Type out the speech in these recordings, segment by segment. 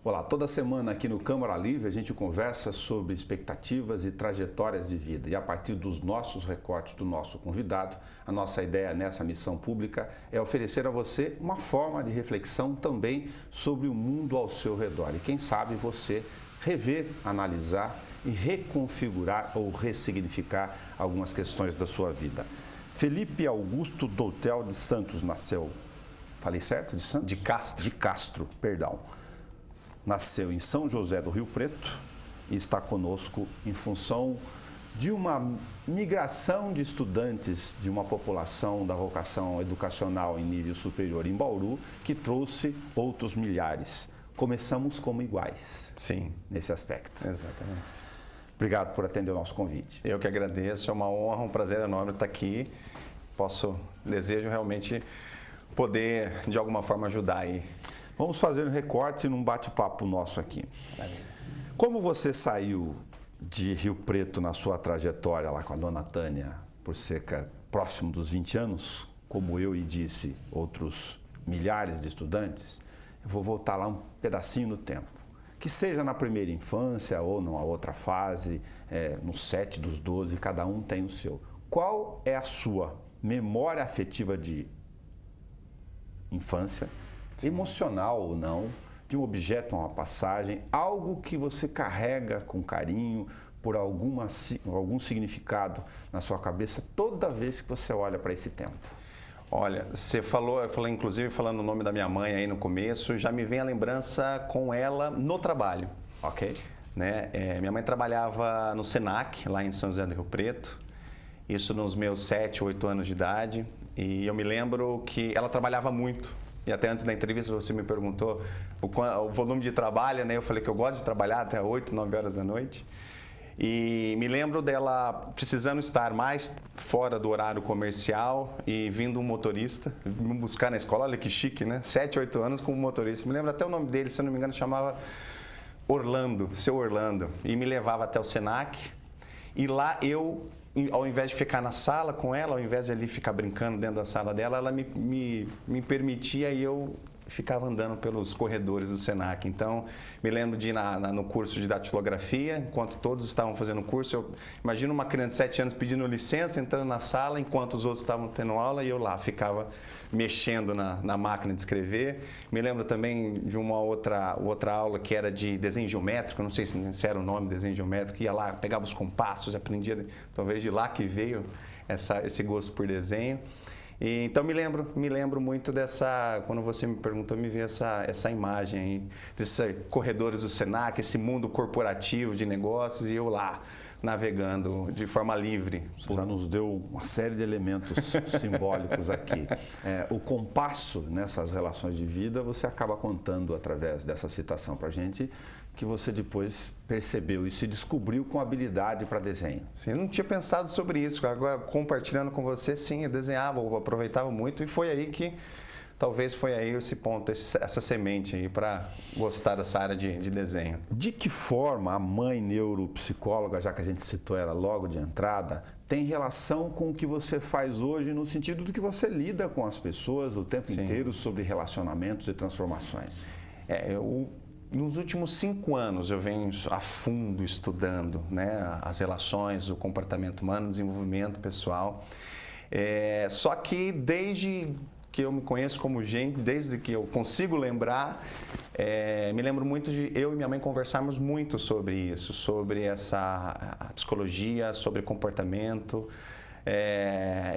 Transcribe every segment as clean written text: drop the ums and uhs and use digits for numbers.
Olá, toda semana aqui no Câmara Livre a gente conversa sobre expectativas e trajetórias de vida. E a partir dos nossos recortes do nosso convidado, a nossa ideia nessa missão pública é oferecer a você uma forma de reflexão também sobre o mundo ao seu redor. E quem sabe você rever, analisar e reconfigurar ou ressignificar algumas questões da sua vida. Felipe Augusto Doutel de Santos nasceu, falei certo? De Santos? De Castro. De Castro, perdão. Nasceu em São José do Rio Preto e está conosco em função de uma migração de estudantes de uma população da vocação educacional em nível superior em Bauru, que trouxe outros milhares. Começamos como iguais. Sim. Nesse aspecto. Exatamente. Obrigado por atender o nosso convite. Eu que agradeço, é uma honra, um prazer enorme estar aqui. Desejo realmente poder, de alguma forma, ajudar aí. Vamos fazer um recorte num bate-papo nosso aqui. Como você saiu de Rio Preto na sua trajetória lá com a dona Tânia por cerca próximo dos 20 anos, como eu e disse outros milhares de estudantes, eu vou voltar lá um pedacinho no tempo. Que seja na primeira infância ou numa outra fase, no 7 dos 12, cada um tem o seu. Qual é a sua memória afetiva de infância, emocional ou não, de um objeto, uma passagem, algo que você carrega com carinho, por algum significado na sua cabeça, toda vez que você olha para esse tempo? Olha, eu falei inclusive falando o nome da minha mãe aí no começo, já me vem a lembrança com ela no trabalho. Ok. Né? Minha mãe trabalhava no Senac, lá em São José do Rio Preto, isso nos meus 7, 8 anos de idade, e eu me lembro que ela trabalhava muito. E até antes da entrevista você me perguntou o volume de trabalho, né? Eu falei que eu gosto de trabalhar até 8, 9 horas da noite. E me lembro dela precisando estar mais fora do horário comercial e vindo um motorista me buscar na escola. Olha que chique, né? 7, 8 anos com um motorista. Me lembro até o nome dele, se eu não me engano, chamava Orlando, seu Orlando. E me levava até o Senac. E lá eu, ao invés de ficar na sala com ela, ao invés de ali ficar brincando dentro da sala dela, ela me permitia e eu ficava andando pelos corredores do Senac. Então, me lembro de ir no curso de datilografia, enquanto todos estavam fazendo o curso, eu imagino uma criança de 7 anos pedindo licença, entrando na sala, enquanto os outros estavam tendo aula, e eu lá ficava mexendo na máquina de escrever. Me lembro também de uma outra aula que era de desenho geométrico, não sei se era o nome, desenho geométrico, ia lá, pegava os compassos, aprendia, talvez de lá que veio esse gosto por desenho. E, então me lembro muito dessa, quando você me perguntou, me veio essa imagem aí, desses corredores do Senac, esse mundo corporativo de negócios, e eu lá, navegando de forma livre. Você já nos deu uma série de elementos simbólicos aqui. O compasso nessas relações de vida, você acaba contando através dessa citação para a gente, que você depois percebeu e se descobriu com habilidade para desenho. Sim, eu não tinha pensado sobre isso. Agora, compartilhando com você, sim, eu desenhava, eu aproveitava muito, e foi aí que, talvez foi aí esse ponto, essa semente aí para gostar dessa área de desenho. De que forma a mãe neuropsicóloga, já que a gente citou ela logo de entrada, tem relação com o que você faz hoje, no sentido do que você lida com as pessoas o tempo inteiro sobre relacionamentos e transformações? Nos últimos 5 anos eu venho a fundo estudando, né, as relações, o comportamento humano, o desenvolvimento pessoal. Só que desde que eu me conheço como gente, desde que eu consigo lembrar, me lembro muito de eu e minha mãe conversarmos muito sobre isso, sobre a psicologia, sobre comportamento.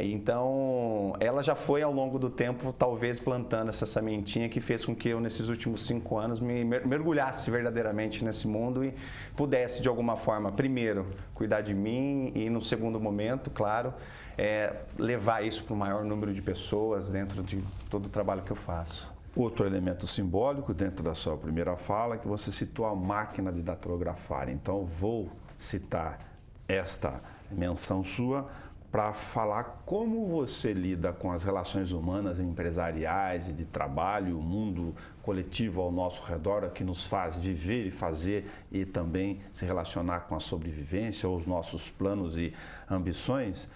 Então, ela já foi ao longo do tempo, talvez plantando essa sementinha que fez com que eu, nesses últimos 5 anos, me mergulhasse verdadeiramente nesse mundo e pudesse, de alguma forma, primeiro, cuidar de mim e, no segundo momento, claro, levar isso para o maior número de pessoas dentro de todo o trabalho que eu faço. Outro elemento simbólico dentro da sua primeira fala é que você citou a máquina de datilografar. Então, vou citar esta menção sua para falar como você lida com as relações humanas e empresariais e de trabalho, o mundo coletivo ao nosso redor, que nos faz viver e fazer e também se relacionar com a sobrevivência ou os nossos planos e ambições.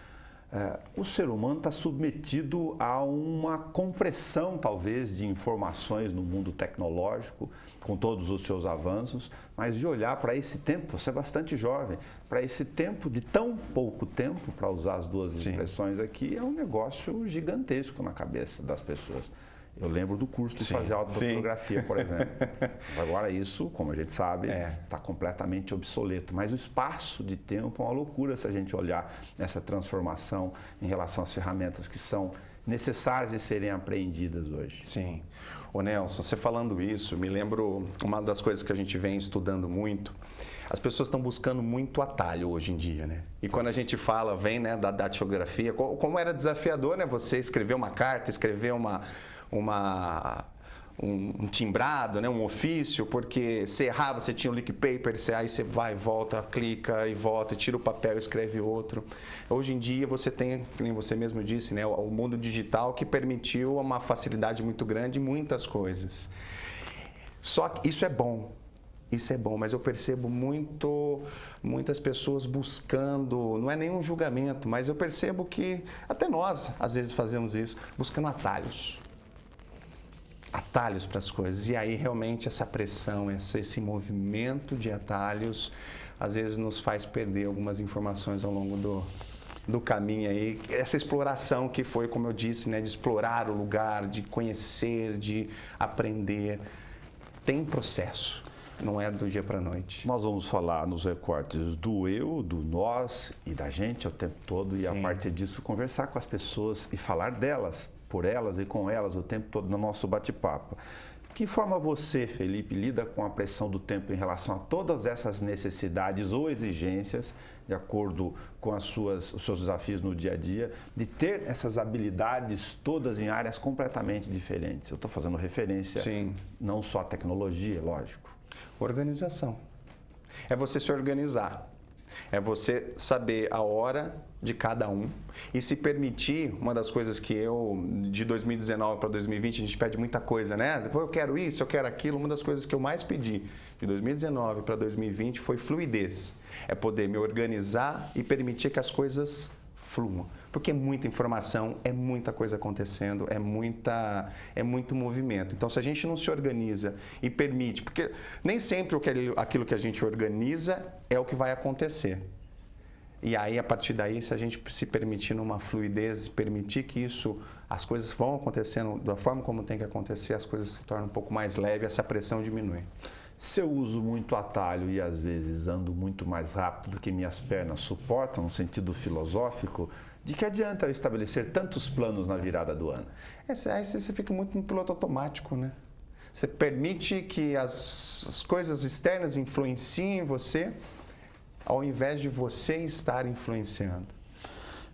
o ser humano está submetido a uma compressão, talvez, de informações no mundo tecnológico, com todos os seus avanços, mas de olhar para esse tempo, você é bastante jovem, para esse tempo de tão pouco tempo, para usar as duas expressões aqui, é um negócio gigantesco na cabeça das pessoas. Eu lembro do curso de fazer autofotografia, por exemplo. Agora isso, como a gente sabe, está completamente obsoleto. Mas o espaço de tempo é uma loucura se a gente olhar essa transformação em relação às ferramentas que são necessárias de serem apreendidas hoje. Sim. Ô Nelson, você falando isso, me lembro uma das coisas que a gente vem estudando muito. As pessoas estão buscando muito atalho hoje em dia, né? E quando a gente fala, vem, né, da datilografia, como era desafiador, né? Você escrever uma carta, escrever um timbrado, né, um ofício, porque você errava, você tinha o leak paper, aí você vai, volta, clica e volta, tira o papel e escreve outro. Hoje em dia você tem, como você mesmo disse, né, o mundo digital que permitiu uma facilidade muito grande em muitas coisas. Só que isso é bom, mas eu percebo muitas pessoas buscando, não é nenhum julgamento, mas eu percebo que até nós às vezes fazemos isso, buscando atalhos para as coisas. E aí realmente essa pressão, esse movimento de atalhos, às vezes nos faz perder algumas informações ao longo do caminho aí. Essa exploração que foi, como eu disse, né, de explorar o lugar, de conhecer, de aprender, tem processo. Não é do dia para a noite. Nós vamos falar nos recortes do eu, do nós e da gente o tempo todo. E a partir disso conversar com as pessoas e falar delas, por elas e com elas o tempo todo no nosso bate-papo. Que forma você, Felipe, lida com a pressão do tempo em relação a todas essas necessidades ou exigências, de acordo com os seus desafios no dia a dia, de ter essas habilidades todas em áreas completamente diferentes? Eu estou fazendo referência não só à tecnologia, lógico. Organização. É você se organizar. É você saber a hora de cada um e se permitir. Uma das coisas que de 2019 para 2020, a gente pede muita coisa, né? Eu quero isso, eu quero aquilo. Uma das coisas que eu mais pedi de 2019 para 2020 foi fluidez. É poder me organizar e permitir que as coisas fluam. Porque é muita informação, é muita coisa acontecendo, é muito movimento. Então, se a gente não se organiza e permite, porque nem sempre aquilo que a gente organiza é o que vai acontecer. E aí, a partir daí, se a gente se permitir numa fluidez, permitir que as coisas vão acontecendo da forma como tem que acontecer, as coisas se tornam um pouco mais leves, essa pressão diminui. Se eu uso muito atalho e às vezes ando muito mais rápido do que minhas pernas suportam, no sentido filosófico, de que adianta eu estabelecer tantos planos na virada do ano? Aí você fica muito no piloto automático, né? Você permite que as coisas externas influenciem em você, ao invés de você estar influenciando.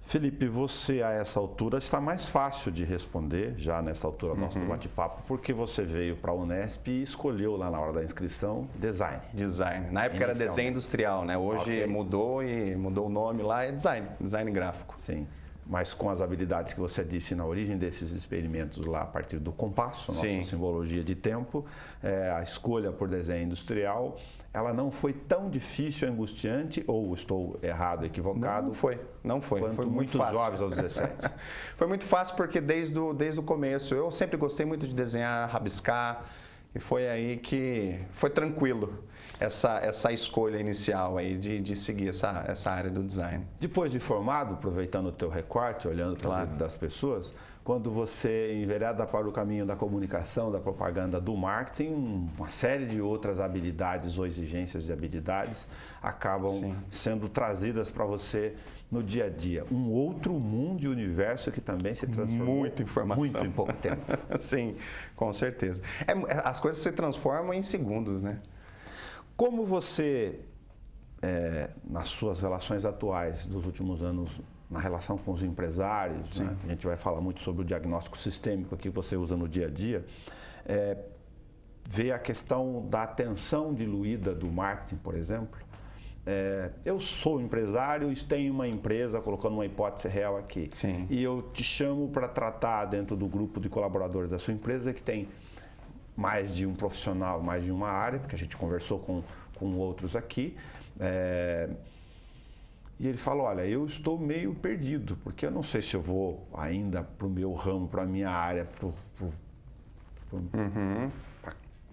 Felipe, você a essa altura está mais fácil de responder, já nessa altura do nosso bate-papo, porque você veio para a Unesp e escolheu lá na hora da inscrição design. Design. Na época era desenho industrial, né? Hoje mudou o nome lá, é design gráfico. Sim. Mas com as habilidades que você disse na origem desses experimentos lá, a partir do compasso, nossa simbologia de tempo, a escolha por desenho industrial, ela não foi tão difícil e angustiante, ou estou errado, equivocado? Não foi. Quanto foi muito muitos fácil. jovens aos 17. Foi muito fácil porque desde o começo, eu sempre gostei muito de desenhar, rabiscar, e foi aí que foi tranquilo. Essa escolha inicial aí de seguir essa área do design. Depois de formado, aproveitando o teu recorte, olhando para a vida das pessoas, quando você envereda para o caminho da comunicação, da propaganda, do marketing, uma série de outras habilidades ou exigências de habilidades acabam sendo trazidas para você no dia a dia. Um outro mundo e universo que também se transformou muita informação. Muito em pouco tempo. Sim, com certeza. As coisas se transformam em segundos, né? Como você, nas suas relações atuais dos últimos anos, na relação com os empresários, né? A gente vai falar muito sobre o diagnóstico sistêmico que você usa no dia a dia, vê a questão da atenção diluída do marketing, por exemplo. Eu sou empresário e tenho uma empresa, colocando uma hipótese real aqui, e eu te chamo para tratar dentro do grupo de colaboradores da sua empresa que tem mais de um profissional, mais de uma área, porque a gente conversou com outros aqui, E ele fala, olha, eu estou meio perdido, porque eu não sei se eu vou ainda para o meu ramo, para a minha área, pra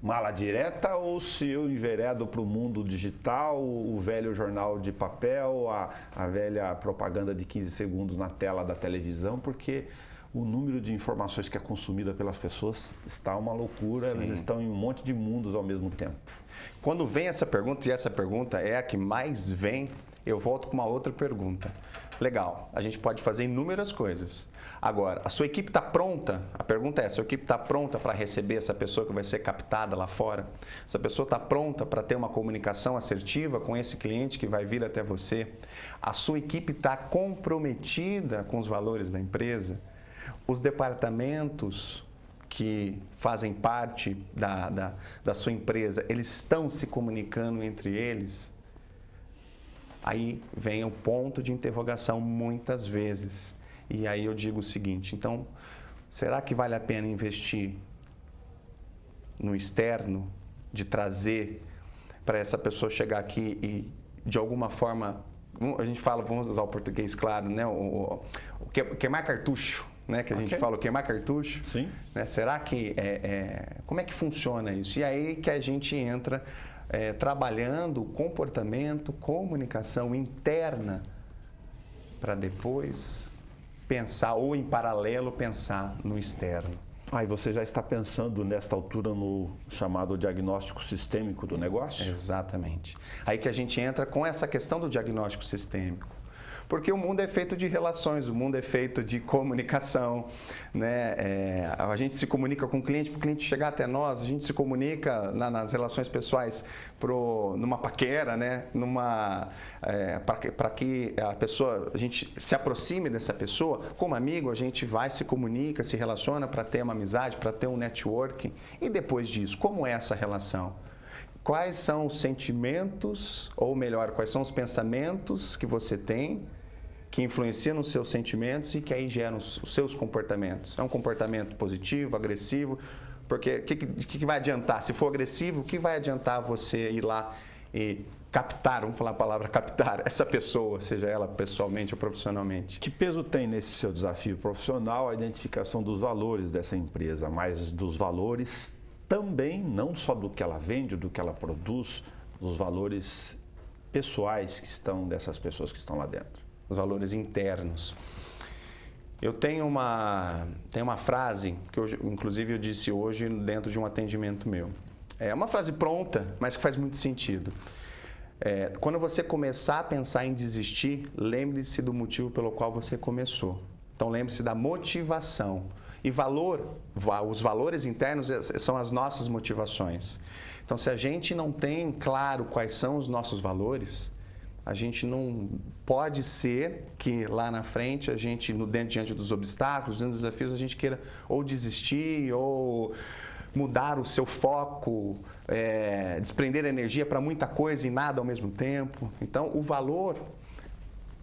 mala direta, ou se eu enveredo para o mundo digital, o velho jornal de papel, a velha propaganda de 15 segundos na tela da televisão, porque o número de informações que é consumida pelas pessoas está uma loucura, elas estão em um monte de mundos ao mesmo tempo. Quando vem essa pergunta, e essa pergunta é a que mais vem, eu volto com uma outra pergunta. Legal, a gente pode fazer inúmeras coisas. Agora, a sua equipe está pronta? A pergunta é, a sua equipe está pronta para receber essa pessoa que vai ser captada lá fora? Essa pessoa está pronta para ter uma comunicação assertiva com esse cliente que vai vir até você? A sua equipe está comprometida com os valores da empresa? Os departamentos que fazem parte da sua empresa, eles estão se comunicando entre eles? Aí vem o ponto de interrogação muitas vezes. E aí eu digo o seguinte, então, será que vale a pena investir no externo, de trazer para essa pessoa chegar aqui e, de alguma forma, a gente fala, vamos usar o português claro, né? Queimar cartucho, né? Que a gente fala, queimar cartucho. Sim. Né? Será que, como é que funciona isso? E aí que a gente entra trabalhando comportamento, comunicação interna, para depois pensar, ou em paralelo, pensar no externo. Aí você já está pensando nesta altura no chamado diagnóstico sistêmico do negócio? Exatamente. Aí que a gente entra com essa questão do diagnóstico sistêmico. Porque o mundo é feito de relações, o mundo é feito de comunicação, né? A gente se comunica com o cliente, para o cliente chegar até nós, a gente se comunica nas relações pessoais numa paquera, né? Para que a gente se aproxime dessa pessoa, como amigo, a gente vai, se comunica, se relaciona para ter uma amizade, para ter um networking. E depois disso, como é essa relação? Quais são os sentimentos, ou melhor, quais são os pensamentos que você tem que influenciam nos seus sentimentos e que aí geram os seus comportamentos? É um comportamento positivo, agressivo? Porque o que vai adiantar? Se for agressivo, o que vai adiantar você ir lá e captar, vamos falar a palavra captar, essa pessoa, seja ela pessoalmente ou profissionalmente? Que peso tem nesse seu desafio profissional a identificação dos valores dessa empresa, mas dos valores também, não só do que ela vende, do que ela produz, os valores pessoais que estão dessas pessoas que estão lá dentro? Os valores internos. Eu tenho uma frase que inclusive eu disse hoje dentro de um atendimento meu. É uma frase pronta, mas que faz muito sentido. Quando você começar a pensar em desistir, lembre-se do motivo pelo qual você começou. Então lembre-se da motivação. E os valores internos são as nossas motivações. Então, se a gente não tem claro quais são os nossos valores, a gente não pode ser que lá na frente a gente, diante dos obstáculos, diante dos desafios, a gente queira ou desistir ou mudar o seu foco, desprender energia para muita coisa e nada ao mesmo tempo. Então, o valor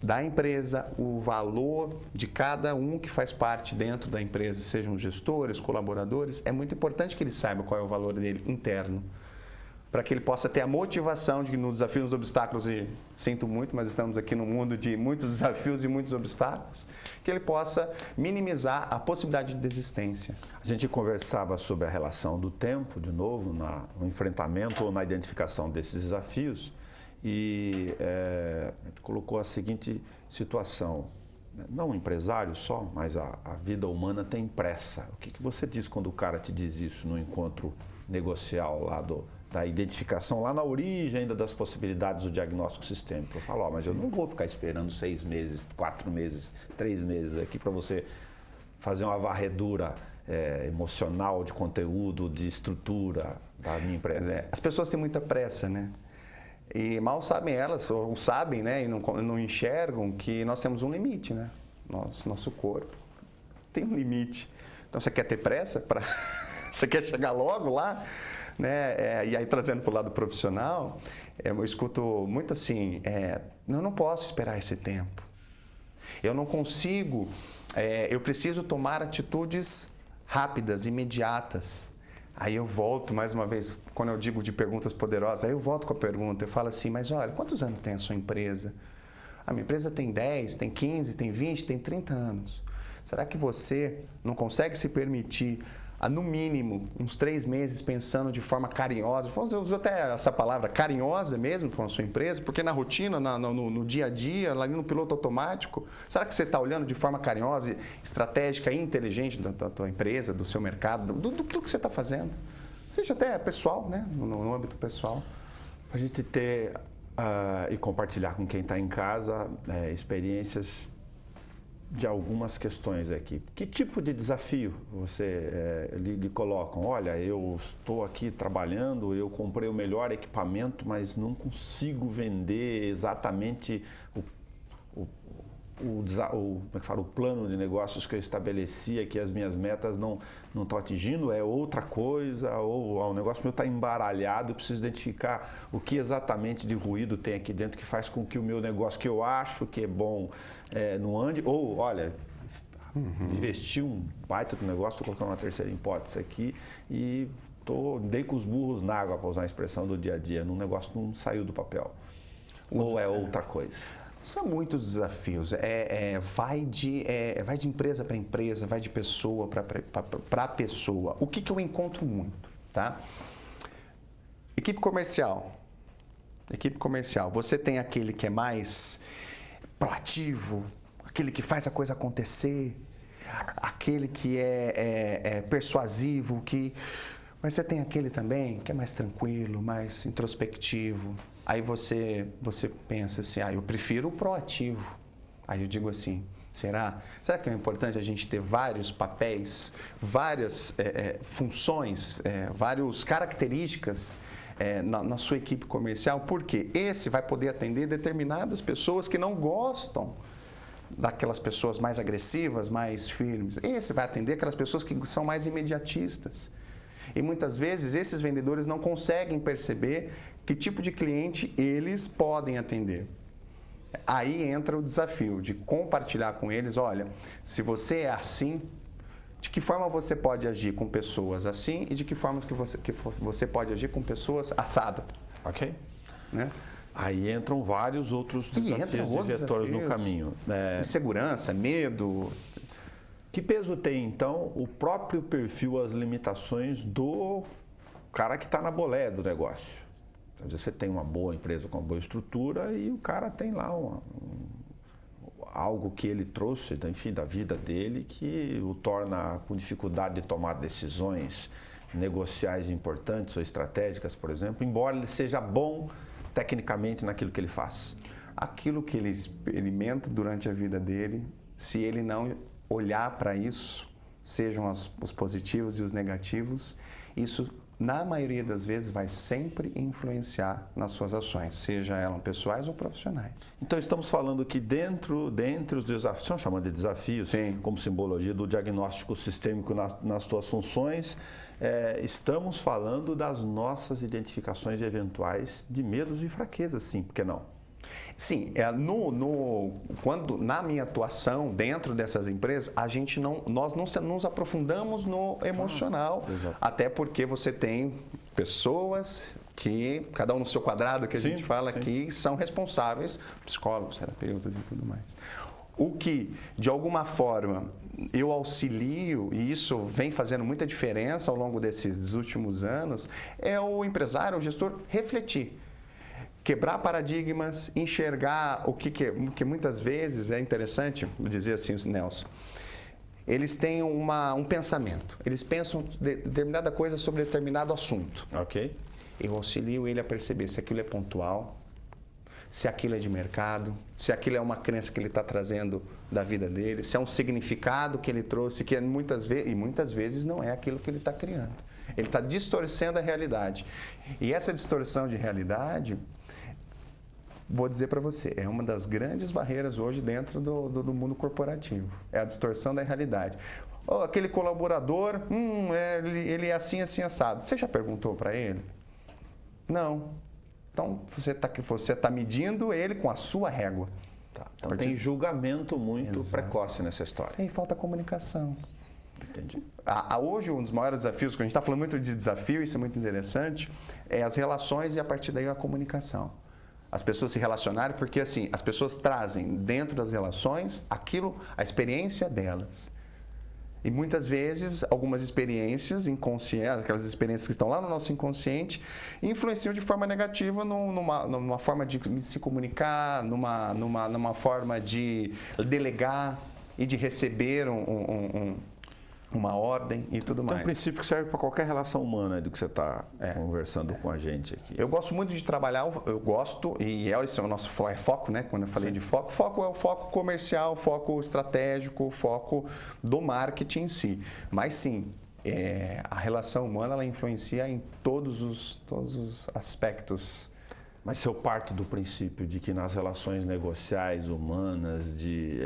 da empresa, o valor de cada um que faz parte dentro da empresa, sejam gestores, colaboradores, é muito importante que ele saiba qual é o valor dele interno, para que ele possa ter a motivação de que no desafio, nos obstáculos, e sinto muito, mas estamos aqui num mundo de muitos desafios e muitos obstáculos, que ele possa minimizar a possibilidade de desistência. A gente conversava sobre a relação do tempo, de novo, no enfrentamento ou na identificação desses desafios, e a gente colocou a seguinte situação, não o empresário só, mas a vida humana tem pressa. O que você diz quando o cara te diz isso no encontro negocial lá da identificação, lá na origem ainda das possibilidades do diagnóstico sistêmico? Eu falo, mas eu não vou ficar esperando 6 meses, 4 meses, 3 meses aqui para você fazer uma varredura emocional, de conteúdo, de estrutura da minha empresa. As pessoas têm muita pressa, né? E mal sabem elas, ou sabem, né, e não enxergam que nós temos um limite, né? Nosso corpo tem um limite. Então, você quer ter pressa? Você quer chegar logo lá? Né? E aí, trazendo para o lado profissional, eu escuto muito assim, eu não posso esperar esse tempo. Eu não consigo, eu preciso tomar atitudes rápidas, imediatas. Aí eu volto, mais uma vez, quando eu digo de perguntas poderosas, aí eu volto com a pergunta, eu falo assim, mas olha, quantos anos tem a sua empresa? A minha empresa tem 10, tem 15, tem 20, tem 30 anos. Será que você não consegue se permitir, no mínimo, uns 3 meses pensando de forma carinhosa? Eu uso até essa palavra, carinhosa mesmo com a sua empresa, porque na rotina, no dia a dia, lá no piloto automático, será que você está olhando de forma carinhosa, estratégica e inteligente da tua empresa, do seu mercado, do que você está fazendo? Seja até pessoal, né? No âmbito pessoal. A gente ter e compartilhar com quem está em casa experiências de algumas questões aqui. Que tipo de desafio você lhe colocam? Olha, eu estou aqui trabalhando, eu comprei o melhor equipamento, mas não consigo vender exatamente o plano de negócios que eu estabelecia, que as minhas metas não estão atingindo, é outra coisa, ou o negócio meu está embaralhado, eu preciso identificar o que exatamente de ruído tem aqui dentro que faz com que o meu negócio, que eu acho que é bom, não ande, ou, olha, investi um baita do negócio, estou colocando uma terceira hipótese aqui e dei com os burros na água, para usar a expressão do dia a dia, no negócio não saiu do papel, ou é outra coisa. São muitos desafios, vai de empresa para empresa, vai de pessoa para pessoa. O que eu encontro muito, tá? Equipe comercial, você tem aquele que é mais proativo, aquele que faz a coisa acontecer, aquele que é persuasivo, mas você tem aquele também que é mais tranquilo, mais introspectivo. Aí você pensa assim, eu prefiro o proativo. Aí eu digo assim, será que é importante a gente ter vários papéis, várias funções, várias características na sua equipe comercial? Porque esse vai poder atender determinadas pessoas que não gostam daquelas pessoas mais agressivas, mais firmes. Esse vai atender aquelas pessoas que são mais imediatistas. E muitas vezes esses vendedores não conseguem perceber que tipo de cliente eles podem atender. Aí entra o desafio de compartilhar com eles, olha, se você é assim, de que forma você pode agir com pessoas assim e de que formas que você pode agir com pessoas assado. Ok. Né? Aí entram vários outros desafios e vetores no caminho. Insegurança, medo. Que peso tem, então, o próprio perfil, as limitações do cara que está na boleia do negócio? Às vezes você tem uma boa empresa com uma boa estrutura e o cara tem lá algo que ele trouxe, enfim, da vida dele, que o torna com dificuldade de tomar decisões negociais importantes ou estratégicas, por exemplo, embora ele seja bom tecnicamente naquilo que ele faz. Aquilo que ele experimenta durante a vida dele, se ele não olhar para isso, sejam os positivos e os negativos, isso, na maioria das vezes, vai sempre influenciar nas suas ações, seja elas pessoais ou profissionais. Então, estamos falando que dentro os desafios, estão chamando de desafios, sim, como simbologia do diagnóstico sistêmico nas suas funções, estamos falando das nossas identificações eventuais de medos e fraquezas, sim, por que não? Sim, quando na minha atuação dentro dessas empresas, nós não nos aprofundamos no emocional, até porque você tem pessoas que, cada um no seu quadrado que a gente fala aqui, são responsáveis, psicólogos, terapeutas e tudo mais. O que, de alguma forma, eu auxilio, e isso vem fazendo muita diferença ao longo desses últimos anos, é o empresário, o gestor, refletir. Quebrar paradigmas, enxergar o que muitas vezes é interessante, vou dizer assim, Nelson, eles têm um pensamento, eles pensam determinada coisa sobre determinado assunto. Ok. Eu auxilio ele a perceber se aquilo é pontual, se aquilo é de mercado, se aquilo é uma crença que ele está trazendo da vida dele, se é um significado que ele trouxe, que muitas vezes não é aquilo que ele está criando. Ele está distorcendo a realidade. E essa distorção de realidade, vou dizer para você, é uma das grandes barreiras hoje dentro do mundo corporativo. É a distorção da realidade. Aquele colaborador, ele é assim, assim, assado. Você já perguntou para ele? Não. Então, você está medindo ele com a sua régua. Tá. Então, tem julgamento muito precoce nessa história. E falta comunicação. Entendi. Hoje, um dos maiores desafios, que a gente está falando muito de desafio, isso é muito interessante, é as relações e, a partir daí, a comunicação. as pessoas se relacionarem, porque assim, as pessoas trazem dentro das relações aquilo, a experiência delas. E muitas vezes, algumas experiências inconscientes, aquelas experiências que estão lá no nosso inconsciente, influenciam de forma negativa numa forma de se comunicar, numa forma de delegar e de receber uma ordem e tudo mais. É um princípio que serve para qualquer relação humana do que você está conversando com a gente aqui. Eu gosto muito de trabalhar, eu gosto, e esse é o nosso foco, né? Quando eu falei de foco, foco é o foco comercial, foco estratégico, foco do marketing em si. Mas sim, a relação humana ela influencia em todos os aspectos. Mas se eu parto do princípio de que nas relações negociais humanas, de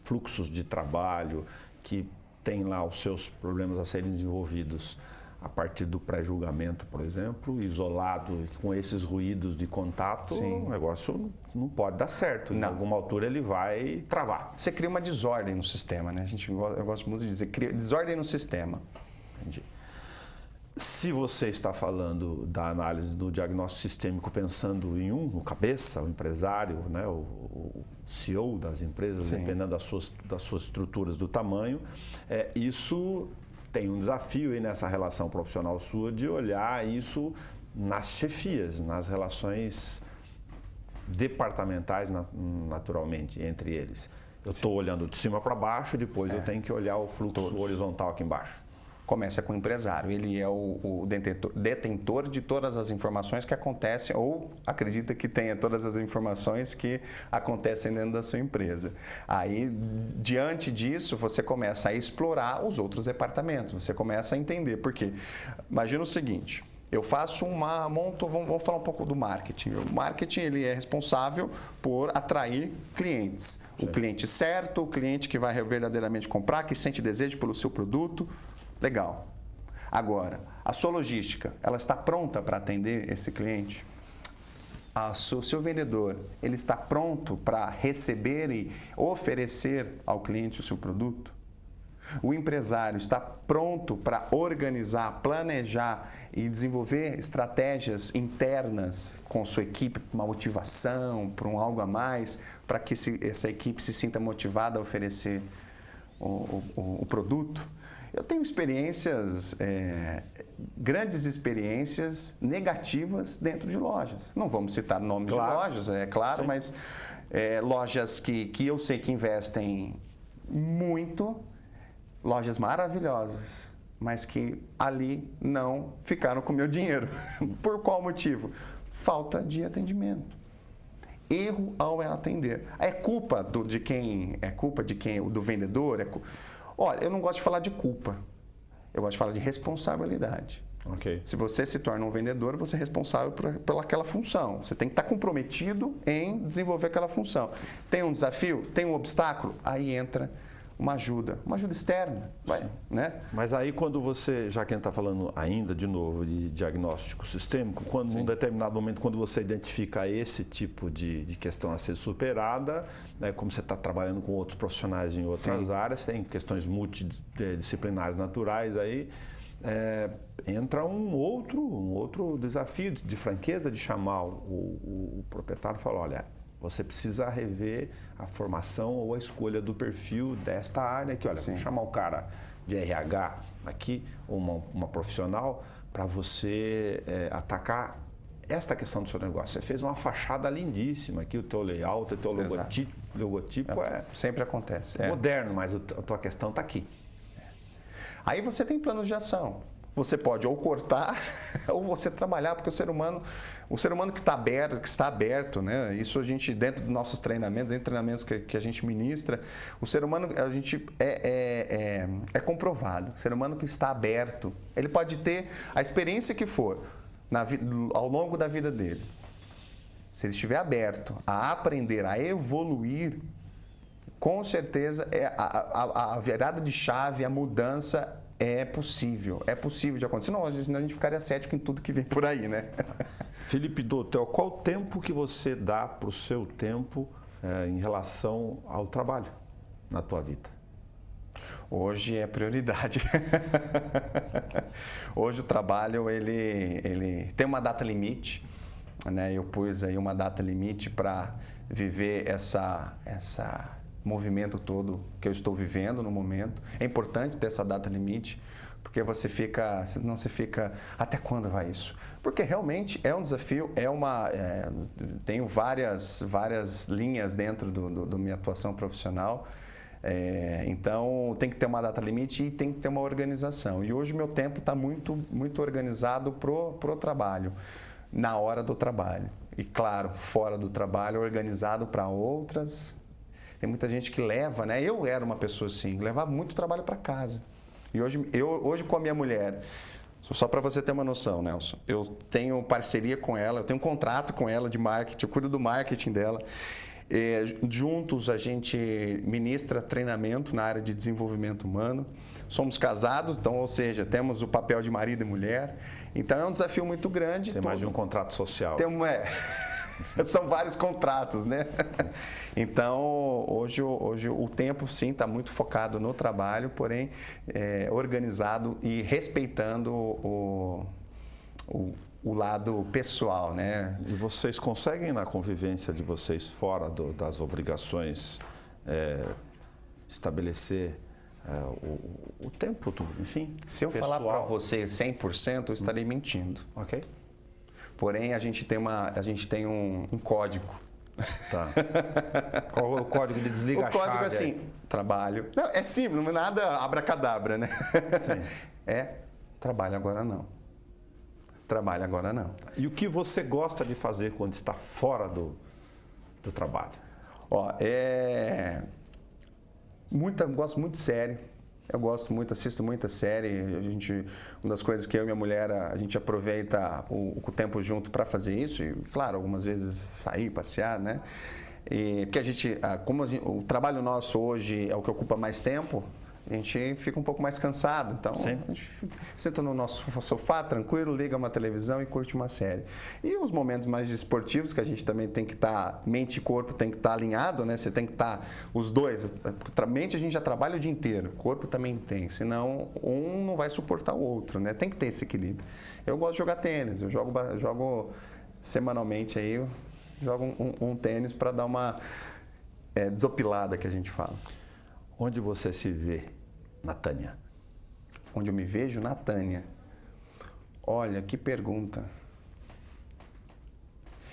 fluxos de trabalho, que tem lá os seus problemas a serem desenvolvidos a partir do pré-julgamento, por exemplo, isolado com esses ruídos de contato, o negócio não pode dar certo. Em alguma altura ele vai travar. Você cria uma desordem no sistema, né? Eu gosto muito de dizer, cria desordem no sistema. Entendi. Se você está falando da análise do diagnóstico sistêmico pensando em no cabeça, o empresário, né, o CEO das empresas, dependendo das suas estruturas, do tamanho, isso tem um desafio aí nessa relação profissional sua de olhar isso nas chefias, nas relações departamentais naturalmente entre eles. Eu estou olhando de cima para baixo e depois eu tenho que olhar o fluxo horizontal aqui embaixo. Começa com o empresário, ele é o detentor de todas as informações que acontecem ou acredita que tenha todas as informações que acontecem dentro da sua empresa. Aí, diante disso, você começa a explorar os outros departamentos, você começa a entender. Por quê? Imagina o seguinte, eu faço vamos falar um pouco do marketing. O marketing ele é responsável por atrair clientes. O cliente certo, o cliente que vai verdadeiramente comprar, que sente desejo pelo seu produto. Legal. Agora, a sua logística, ela está pronta para atender esse cliente? O seu vendedor, ele está pronto para receber e oferecer ao cliente o seu produto? O empresário está pronto para organizar, planejar e desenvolver estratégias internas com sua equipe, uma motivação, para algo a mais, para que essa equipe se sinta motivada a oferecer o produto? Eu tenho experiências, grandes experiências negativas dentro de lojas. Não vamos citar nomes de lojas, é claro, mas lojas que eu sei que investem muito, lojas maravilhosas, mas que ali não ficaram com o meu dinheiro. Por qual motivo? Falta de atendimento. Erro ao atender. É culpa do vendedor? Olha, eu não gosto de falar de culpa, eu gosto de falar de responsabilidade. Okay. Se você se torna um vendedor, você é responsável pelaquela função. Você tem que estar comprometido em desenvolver aquela função. Tem um desafio? Tem um obstáculo? Aí entra uma ajuda externa. Né? Mas aí quando você, já que a gente está falando ainda de novo de diagnóstico sistêmico, quando num determinado momento, quando você identifica esse tipo de questão a ser superada, né, como você está trabalhando com outros profissionais em outras áreas, tem questões multidisciplinares naturais aí, entra um outro desafio de franqueza, de chamar o proprietário e falar, olha, você precisa rever a formação ou a escolha do perfil desta área aqui. Olha, vamos chamar o cara de RH aqui, ou uma profissional, para você atacar esta questão do seu negócio. Você fez uma fachada lindíssima aqui, o teu layout, o teu logotipo sempre acontece. Moderno, mas a tua questão está aqui. Aí você tem planos de ação. Você pode ou cortar ou você trabalhar, porque o ser humano que está aberto, né? Isso a gente, dentro dos nossos treinamentos, entre treinamentos que a gente ministra, o ser humano, a gente é comprovado. O ser humano que está aberto, ele pode ter a experiência que for ao longo da vida dele. Se ele estiver aberto a aprender, a evoluir, com certeza a virada de chave, a mudança é possível de acontecer. Senão a gente ficaria cético em tudo que vem por aí, né? Felipe Dotel, qual o tempo que você dá para o seu tempo em relação ao trabalho na tua vida? Hoje é prioridade. Hoje o trabalho ele tem uma data limite. né? Eu pus aí uma data limite para viver essa movimento todo que eu estou vivendo no momento. É importante ter essa data limite, porque você fica até quando vai isso? Porque realmente é um desafio, tenho várias linhas dentro da minha atuação profissional, então tem que ter uma data limite e tem que ter uma organização. E hoje meu tempo está muito organizado pro trabalho, na hora do trabalho. E claro, fora do trabalho, organizado para outras. Tem muita gente que leva, né? Eu era uma pessoa assim, levava muito trabalho para casa. E hoje com a minha mulher, só para você ter uma noção, Nelson, eu tenho parceria com ela, eu tenho um contrato com ela de marketing, eu cuido do marketing dela. Juntos a gente ministra treinamento na área de desenvolvimento humano. Somos casados, então, ou seja, temos o papel de marido e mulher. Então é um desafio muito grande. Tem mais de um contrato social. São vários contratos, né? Então, hoje o tempo, sim, está muito focado no trabalho, porém organizado e respeitando o lado pessoal, né? E vocês conseguem, na convivência de vocês, fora das obrigações, estabelecer o tempo, enfim, Se eu falar para você 100%, eu estarei mentindo. Ok. Porém, a gente tem um código. Tá. Qual é o código de desliga a chave? O código é assim, trabalho. Não, é simples, não é nada abracadabra, né? Sim. Trabalho agora não. Trabalho agora não. E o que você gosta de fazer quando está fora do trabalho? Gosto muito de série. Eu gosto muito, assisto muita série. Uma das coisas que eu e minha mulher, a gente aproveita o tempo junto para fazer isso. E, claro, algumas vezes sair, passear, né? Porque o trabalho nosso hoje é o que ocupa mais tempo, a gente fica um pouco mais cansado. Então, sim, a gente senta no nosso sofá, tranquilo, liga uma televisão e curte uma série. E os momentos mais esportivos, que a gente também tem que estar, mente e corpo tem que estar alinhado, né? Você tem que estar, os dois. Mente a gente já trabalha o dia inteiro, corpo também tem, senão um não vai suportar o outro, né? Tem que ter esse equilíbrio. Eu gosto de jogar tênis, eu jogo semanalmente aí, eu jogo um tênis para dar uma desopilada, que a gente fala. Onde você se vê na Tânia? Onde eu me vejo na Tânia? Olha, que pergunta.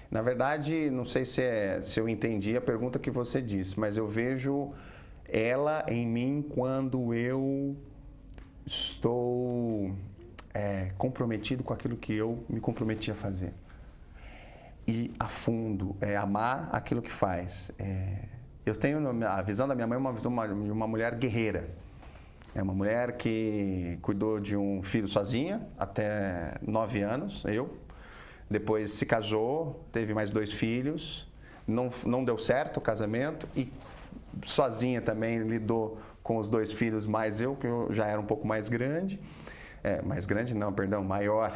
Na verdade, não sei se eu entendi a pergunta que você disse, mas eu vejo ela em mim quando eu estou comprometido com aquilo que eu me comprometi a fazer. E a fundo, amar aquilo que faz. Eu tenho a visão da minha mãe, uma visão de uma mulher guerreira. É uma mulher que cuidou de um filho sozinha até 9 anos, Depois se casou, teve mais 2 filhos. Não deu certo o casamento e sozinha também lidou com os 2 filhos, mais que eu já era um pouco mais grande. Mais grande não, perdão, maior.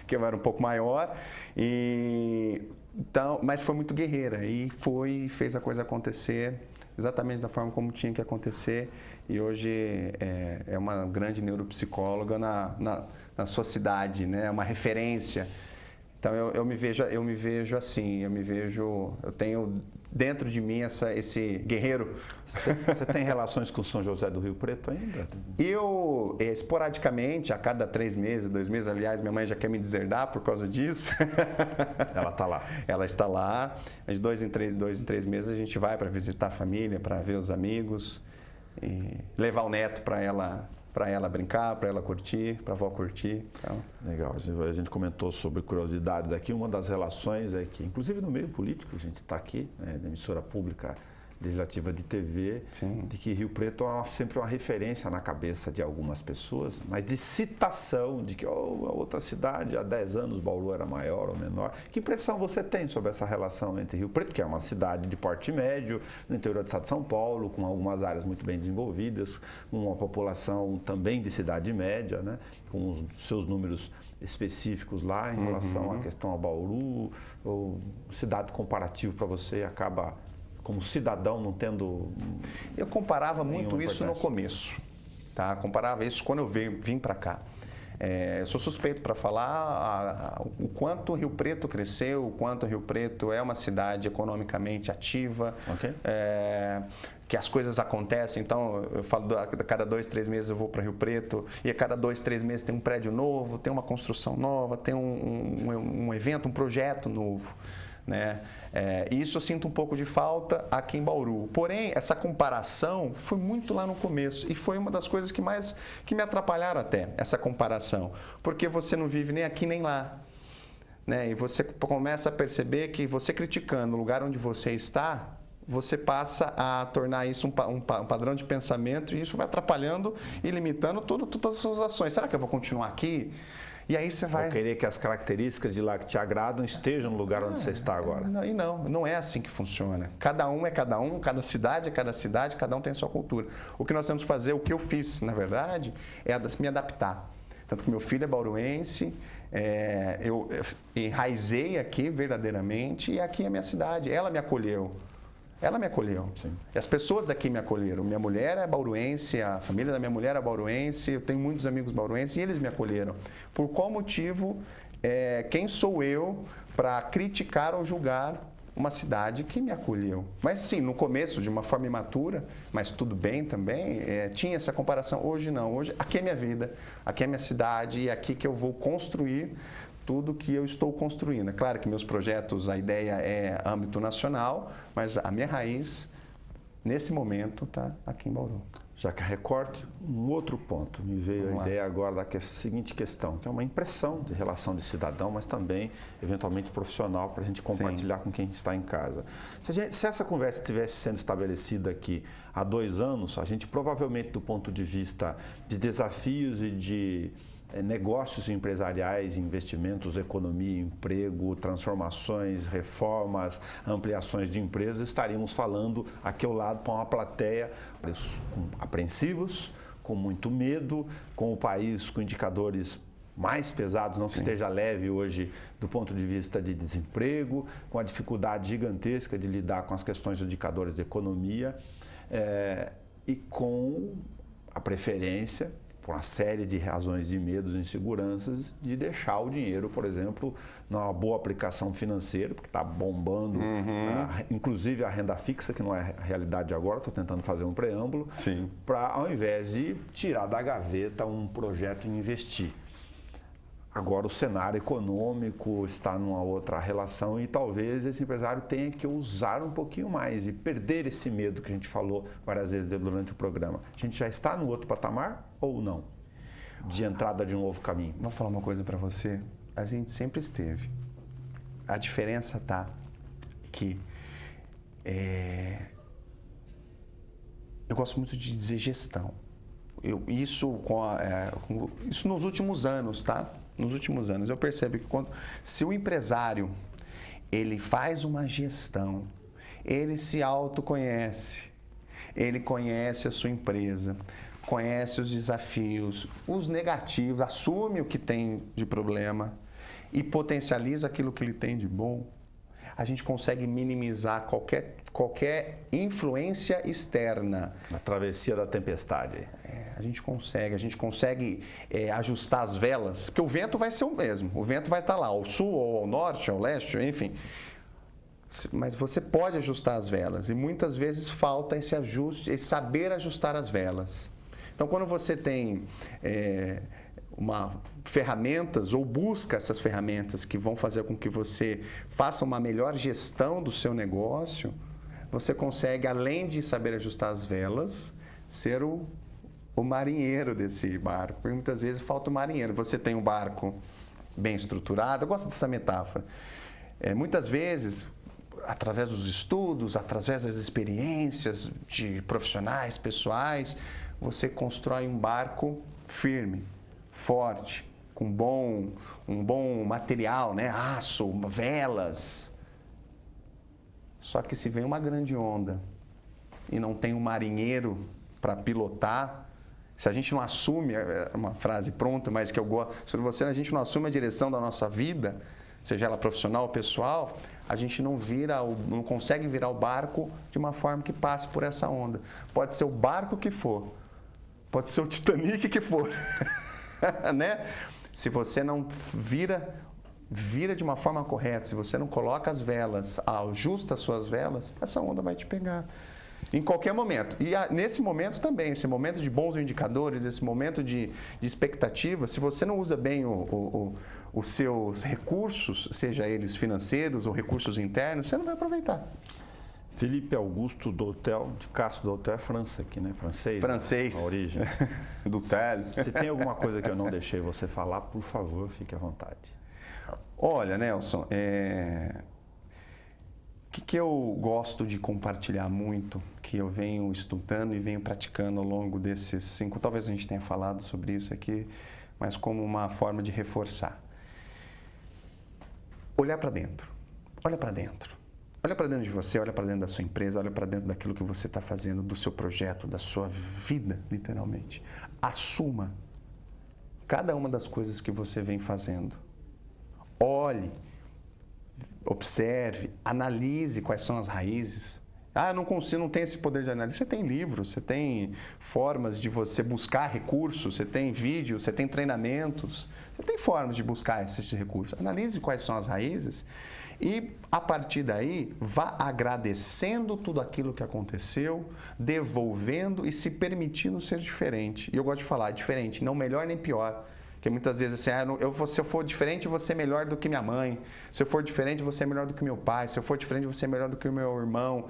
Que eu era um pouco maior. Então, mas foi muito guerreira e fez a coisa acontecer exatamente da forma como tinha que acontecer. E hoje é uma grande neuropsicóloga na sua cidade, né? Uma referência. Então eu me vejo assim, eu tenho dentro de mim esse guerreiro. Você tem relações com São José do Rio Preto ainda? Eu, esporadicamente, a cada 3 meses, 2 meses, aliás, minha mãe já quer me deserdar por causa disso. Ela está lá. Ela está lá. De 2 em 3 meses a gente vai para visitar a família, para ver os amigos e levar o neto para ela brincar, para ela curtir, para a avó curtir. Então. Legal. A gente comentou sobre curiosidades aqui. Uma das relações é que, inclusive no meio político, a gente está aqui, né, na emissora pública legislativa de TV, sim, de que Rio Preto é sempre uma referência na cabeça de algumas pessoas, mas de citação de que a outra cidade, há 10 anos, Bauru era maior ou menor. Que impressão você tem sobre essa relação entre Rio Preto, que é uma cidade de porte médio, no interior do estado de São Paulo, com algumas áreas muito bem desenvolvidas, uma população também de cidade média, né, com os seus números específicos lá em relação à questão a Bauru, ou cidade comparativo para você acaba, como cidadão, não tendo... Eu comparava muito isso no começo, tá? Comparava isso quando eu vim para cá. Eu sou suspeito para falar o quanto Rio Preto cresceu, o quanto Rio Preto é uma cidade economicamente ativa, que as coisas acontecem. Então, eu falo, a cada 2, 3 meses eu vou para Rio Preto e a cada 2, 3 meses tem um prédio novo, tem uma construção nova, tem um evento, um projeto novo, né? E isso eu sinto um pouco de falta aqui em Bauru. Porém, essa comparação foi muito lá no começo e foi uma das coisas que me atrapalharam até, essa comparação. Porque você não vive nem aqui nem lá, né? E você começa a perceber que você criticando o lugar onde você está, você passa a tornar isso um padrão de pensamento e isso vai atrapalhando e limitando todas as suas ações. Será que eu vou continuar aqui? E aí você vai... Ou querer que as características de lá que te agradam estejam no lugar onde você está agora. Não é assim que funciona. Cada um é cada um, cada cidade é cada cidade, cada um tem a sua cultura. O que nós temos que fazer, o que eu fiz, na verdade, é me adaptar. Tanto que meu filho é bauruense, eu enraizei aqui verdadeiramente e aqui é a minha cidade. Ela me acolheu. Sim. E as pessoas daqui me acolheram. Minha mulher é bauruense, a família da minha mulher é bauruense, eu tenho muitos amigos bauruenses e eles me acolheram. Por qual motivo, quem sou eu para criticar ou julgar uma cidade que me acolheu? Mas sim, no começo, de uma forma imatura, mas tudo bem também, tinha essa comparação. Hoje não, hoje aqui é minha vida, aqui é minha cidade e é aqui que eu vou construir tudo que eu estou construindo. É claro que meus projetos, a ideia é âmbito nacional, mas a minha raiz, nesse momento, está aqui em Bauru. Já que recorte, um outro ponto. Me veio a ideia agora da seguinte questão, que é uma impressão de relação de cidadão, mas também, eventualmente, profissional, para a gente compartilhar com quem está em casa. Se essa conversa estivesse sendo estabelecida aqui há 2 anos, a gente provavelmente, do ponto de vista de desafios e de negócios empresariais, investimentos, economia, emprego, transformações, reformas, ampliações de empresas, estaríamos falando aqui ao lado para uma plateia apreensivos, com muito medo, com o país com indicadores mais pesados, não que esteja leve hoje do ponto de vista de desemprego, com a dificuldade gigantesca de lidar com as questões de indicadores de economia e com a preferência, por uma série de razões de medos e inseguranças, de deixar o dinheiro, por exemplo, numa boa aplicação financeira, porque está bombando, inclusive a renda fixa, que não é a realidade agora, estou tentando fazer um preâmbulo, para ao invés de tirar da gaveta um projeto e investir. Agora o cenário econômico está numa outra relação e talvez esse empresário tenha que usar um pouquinho mais e perder esse medo que a gente falou várias vezes durante o programa. A gente já está no outro patamar ou não? De entrada de um novo caminho. Vou falar uma coisa para você. A gente sempre esteve. A diferença está que eu gosto muito de dizer gestão. Isso nos últimos anos, tá? Nos últimos anos eu percebo que se o empresário ele faz uma gestão, ele se autoconhece, ele conhece a sua empresa, conhece os desafios, os negativos, assume o que tem de problema e potencializa aquilo que ele tem de bom, a gente consegue minimizar qualquer influência externa. A travessia da tempestade. A gente consegue ajustar as velas, porque o vento vai ser o mesmo, o vento vai estar lá, ao sul, ou ao norte, ao leste, enfim. Mas você pode ajustar as velas e muitas vezes falta esse ajuste, esse saber ajustar as velas. Então, quando você tem ferramentas ou busca essas ferramentas que vão fazer com que você faça uma melhor gestão do seu negócio, você consegue, além de saber ajustar as velas, ser o marinheiro desse barco. Porque muitas vezes falta o marinheiro. Você tem um barco bem estruturado, eu gosto dessa metáfora. Muitas vezes, através dos estudos, através das experiências de profissionais, pessoais, você constrói um barco firme, forte, com um bom material, né? Aço, velas. Só que se vem uma grande onda e não tem um marinheiro para pilotar, se a gente não assume, é uma frase pronta, mas que eu gosto, se a gente não assume a direção da nossa vida, seja ela profissional ou pessoal, a gente não consegue virar o barco de uma forma que passe por essa onda. Pode ser o barco que for, pode ser o Titanic que for. né? Se você não vira de uma forma correta, se você não coloca as velas, ajusta as suas velas, essa onda vai te pegar. Em qualquer momento. E nesse momento também, esse momento de bons indicadores, esse momento de expectativa, se você não usa bem os seus recursos, seja eles financeiros ou recursos internos, você não vai aproveitar. Felipe Augusto Doutel, de Castro Doutel, é França aqui, né? Francês. A origem. Doutel. Se tem alguma coisa que eu não deixei você falar, por favor, fique à vontade. Olha, Nelson, o que eu gosto de compartilhar muito, que eu venho estudando e venho praticando ao longo desses 5, talvez a gente tenha falado sobre isso aqui, mas como uma forma de reforçar. Olhar para dentro. Olha para dentro. Olha para dentro de você, olha para dentro da sua empresa, olha para dentro daquilo que você está fazendo, do seu projeto, da sua vida, literalmente. Assuma cada uma das coisas que você vem fazendo. Olhe, observe, analise quais são as raízes. Eu não consigo, não tenho esse poder de análise. Você tem livros, você tem formas de você buscar recursos, você tem vídeos, você tem treinamentos, você tem formas de buscar esses recursos. Analise quais são as raízes e, a partir daí, vá agradecendo tudo aquilo que aconteceu, devolvendo e se permitindo ser diferente. E eu gosto de falar, diferente, não melhor nem pior. Porque muitas vezes assim, se eu for diferente, eu vou ser melhor do que minha mãe. Se eu for diferente, eu vou ser melhor do que meu pai. Se eu for diferente, eu vou ser melhor do que o meu irmão.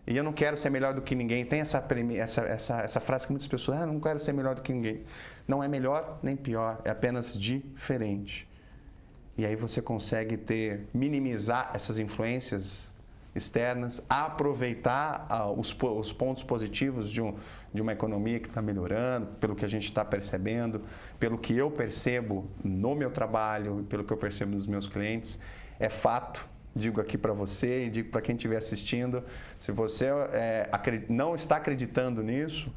E eu não quero ser melhor do que ninguém. Tem essa frase que muitas pessoas, não quero ser melhor do que ninguém. Não é melhor nem pior, é apenas diferente. E aí você consegue minimizar essas influências externas, aproveitar os pontos positivos de uma economia que está melhorando, pelo que a gente está percebendo, pelo que eu percebo no meu trabalho, pelo que eu percebo nos meus clientes. É fato, digo aqui para você e digo para quem estiver assistindo, se você não está acreditando nisso,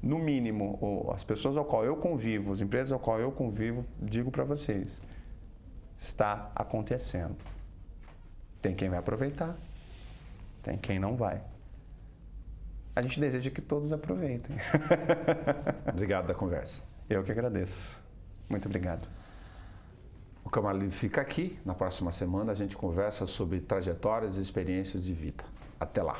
no mínimo, as pessoas ao qual eu convivo, as empresas ao qual eu convivo, digo para vocês, está acontecendo. Tem quem vai aproveitar, tem quem não vai. A gente deseja que todos aproveitem. Obrigado da conversa. Eu que agradeço. Muito obrigado. O Câmara Livre fica aqui. Na próxima semana a gente conversa sobre trajetórias e experiências de vida. Até lá.